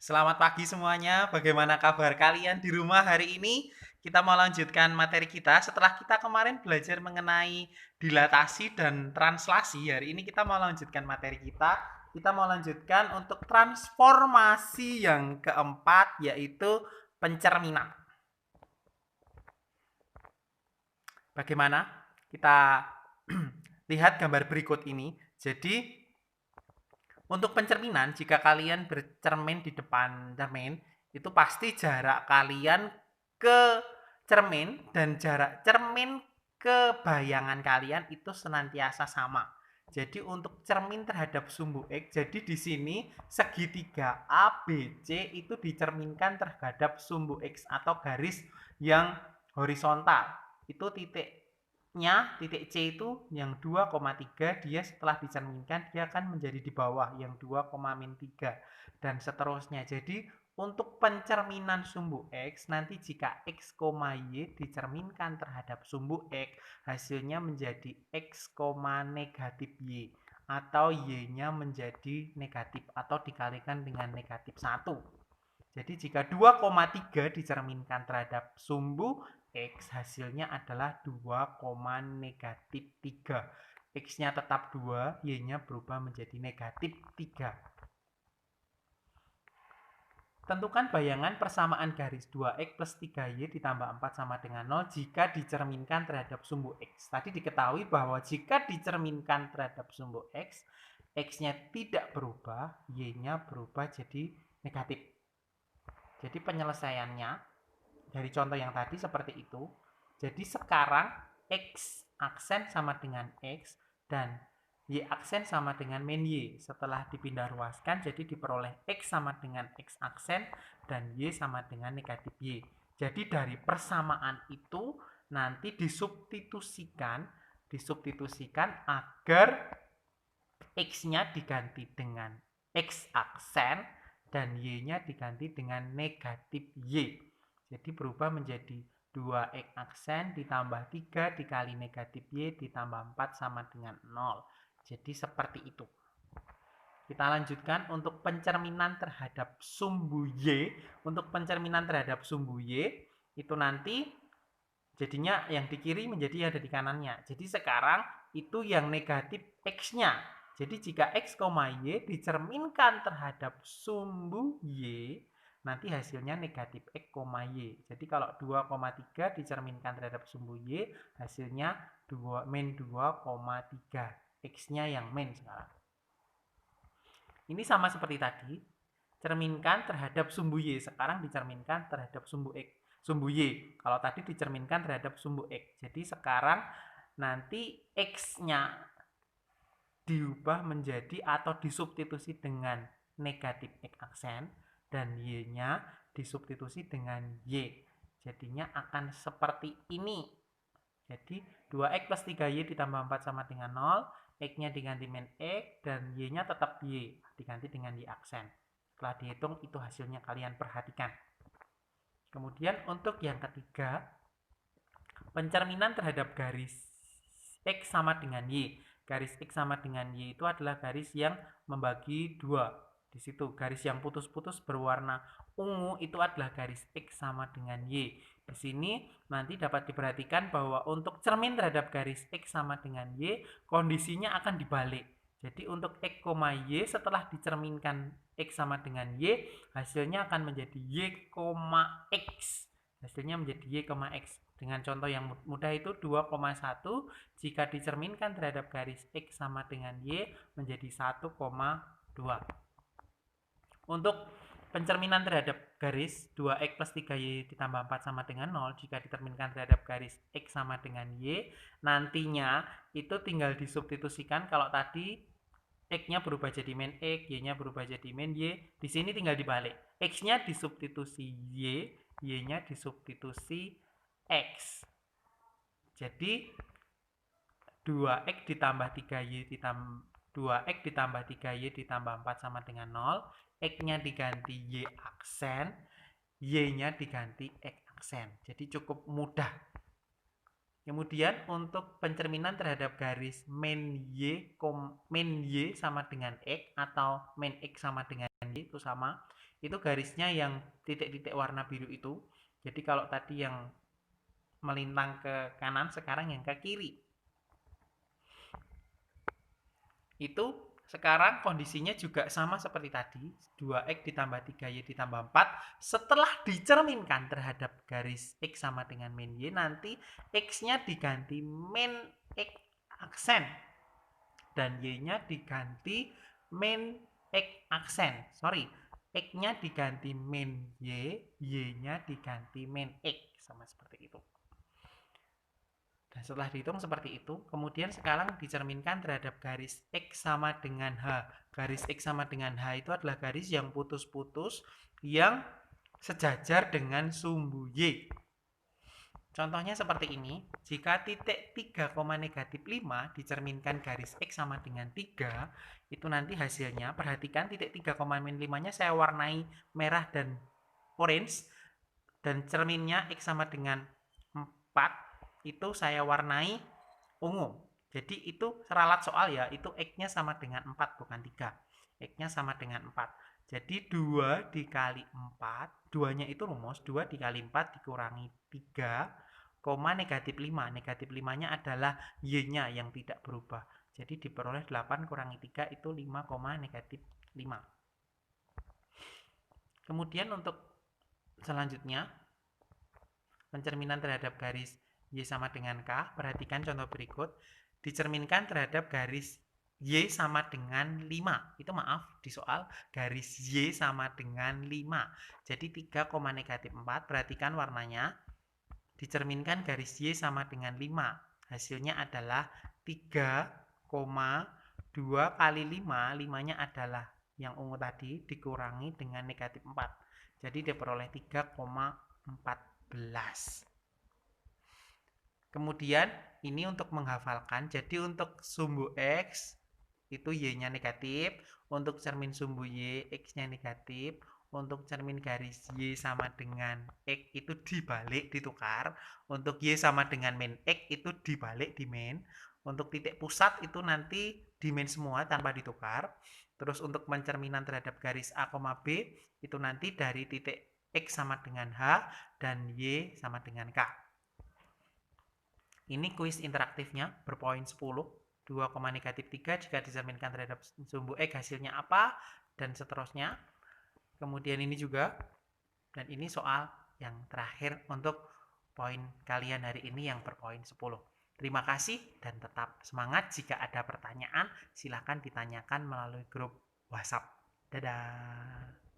Selamat pagi semuanya. Bagaimana kabar kalian di rumah hari ini? Kita mau lanjutkan materi kita. Setelah kita kemarin belajar mengenai dilatasi dan translasi, hari ini kita mau lanjutkan materi kita. Kita mau lanjutkan untuk transformasi yang keempat, yaitu pencerminan. Bagaimana? Kita lihat gambar berikut ini. Jadi, untuk pencerminan, jika kalian bercermin di depan cermin, itu pasti jarak kalian ke cermin dan jarak cermin ke bayangan kalian itu senantiasa sama. Jadi untuk cermin terhadap sumbu X, jadi di sini segitiga ABC itu dicerminkan terhadap sumbu X atau garis yang horizontal. Itu titik C itu yang 2,3, dia setelah dicerminkan dia akan menjadi di bawah yang 2,-3 dan seterusnya. Jadi untuk pencerminan sumbu X, nanti jika X, Y dicerminkan terhadap sumbu X, hasilnya menjadi X, negatif Y atau Y-nya menjadi negatif atau dikalikan dengan negatif 1. Jadi jika 2,3 dicerminkan terhadap sumbu X, hasilnya adalah 2, negatif 3. X-nya tetap 2, Y-nya berubah menjadi negatif 3. Tentukan bayangan persamaan garis 2X plus 3Y ditambah 4 sama dengan 0 jika dicerminkan terhadap sumbu X. Tadi diketahui bahwa jika dicerminkan terhadap sumbu X, X-nya tidak berubah, Y-nya berubah jadi negatif. Jadi penyelesaiannya dari contoh yang tadi seperti itu. Jadi sekarang X aksen sama dengan X dan Y aksen sama dengan min Y. Setelah dipindah ruaskan, jadi diperoleh X sama dengan X aksen dan Y sama dengan negatif Y. Jadi dari persamaan itu nanti disubstitusikan agar X-nya diganti dengan X aksen dan Y-nya diganti dengan negatif Y. Jadi berubah menjadi 2X aksen ditambah 3 dikali negatif Y ditambah 4 sama dengan 0. Jadi seperti itu. Kita lanjutkan untuk pencerminan terhadap sumbu Y. Untuk pencerminan terhadap sumbu Y, itu nanti jadinya yang di kiri menjadi yang ada di kanannya. Jadi sekarang itu yang negatif X-nya. Jadi jika X, Y dicerminkan terhadap sumbu Y, nanti hasilnya negatif X, Y. Jadi kalau 2,3 dicerminkan terhadap sumbu Y, hasilnya min 2,3. X-nya yang min sekarang. Ini sama seperti tadi, cerminkan terhadap sumbu Y. Sekarang dicerminkan terhadap sumbu X. Sumbu Y. Kalau tadi dicerminkan terhadap sumbu X. Jadi sekarang nanti X-nya diubah menjadi atau disubstitusi dengan negatif X aksen dan Y-nya disubstitusi dengan Y. Jadinya akan seperti ini. Jadi 2X plus 3Y ditambah 4 sama dengan 0. X-nya diganti min X dan Y-nya tetap Y. Diganti dengan Y aksen. Setelah dihitung itu hasilnya kalian perhatikan. Kemudian untuk yang ketiga, pencerminan terhadap garis X sama dengan Y. Garis X sama dengan Y itu adalah garis yang membagi dua. Di situ garis yang putus-putus berwarna ungu itu adalah garis X sama dengan Y. Di sini nanti dapat diperhatikan bahwa untuk cermin terhadap garis X sama dengan Y, kondisinya akan dibalik. Jadi untuk X, Y setelah dicerminkan X sama dengan Y, hasilnya akan menjadi Y, X. Hasilnya menjadi Y, X. Dengan contoh yang mudah itu 2,1 jika dicerminkan terhadap garis X sama dengan Y menjadi 1,2. Untuk pencerminan terhadap garis 2X plus 3Y ditambah 4 sama dengan 0 jika dicerminkan terhadap garis X sama dengan Y, nantinya itu tinggal disubstitusikan. Kalau tadi X-nya berubah jadi min X, Y-nya berubah jadi min Y, di sini tinggal dibalik. X-nya disubstitusi Y, Y-nya disubstitusi X. Jadi 2X ditambah 3Y ditambah 2X ditambah 3Y ditambah 4 sama dengan 0. X-nya diganti Y aksen, Y-nya diganti X aksen. Jadi cukup mudah. Kemudian untuk pencerminan terhadap garis min Y sama dengan X atau min X sama dengan Y itu sama. Itu garisnya yang titik-titik warna biru itu. Jadi kalau tadi yang melintang ke kanan, sekarang yang ke kiri. Itu sekarang kondisinya juga sama seperti tadi, 2x ditambah 3y ditambah 4. Setelah dicerminkan terhadap garis x sama dengan min y, nanti x-nya diganti min x aksen dan y-nya diganti min x aksen. Sorry, x-nya diganti min y, y-nya diganti min x, sama seperti itu. Dan setelah dihitung seperti itu, kemudian sekarang dicerminkan terhadap garis X sama dengan H. Garis X sama dengan H itu adalah garis yang putus-putus yang sejajar dengan sumbu Y. Contohnya seperti ini, jika titik 3, negatif 5 dicerminkan garis X sama dengan 3, itu nanti hasilnya, perhatikan titik 3, min 5-nya saya warnai merah dan orange, dan cerminnya X sama dengan 4, itu saya warnai ungu. Jadi itu seralat soal ya, itu X-nya sama dengan 4 bukan 3. X-nya sama dengan 4. Jadi 2 dikali 4, 2-nya itu rumus, 2 dikali 4 dikurangi 3, negatif 5. Negatif 5-nya adalah Y-nya yang tidak berubah. Jadi diperoleh 8 kurangi 3 itu 5, negatif 5. Kemudian untuk selanjutnya, pencerminan terhadap garis Y sama dengan K, perhatikan contoh berikut, dicerminkan terhadap garis Y sama dengan 5. Itu maaf, di soal garis Y sama dengan 5. Jadi 3, negatif 4, perhatikan warnanya, dicerminkan garis Y sama dengan 5. Hasilnya adalah 3, 2 kali 5, 5-nya adalah yang ungu tadi, dikurangi dengan negatif 4. Jadi diperoleh 3,14. Kemudian ini untuk menghafalkan, jadi untuk sumbu X itu Y-nya negatif, untuk cermin sumbu Y X-nya negatif, untuk cermin garis Y sama dengan X itu dibalik ditukar, untuk Y sama dengan min X itu dibalik di min, untuk titik pusat itu nanti di min semua tanpa ditukar. Terus untuk pencerminan terhadap garis A, B itu nanti dari titik X sama dengan H dan Y sama dengan K. Ini kuis interaktifnya berpoin 10. 2, negatif 3 jika dicerminkan terhadap sumbu X hasilnya apa, dan seterusnya. Kemudian ini juga, dan ini soal yang terakhir untuk poin kalian hari ini yang berpoin 10. Terima kasih dan tetap semangat. Jika ada pertanyaan silahkan ditanyakan melalui grup WhatsApp. Dadah.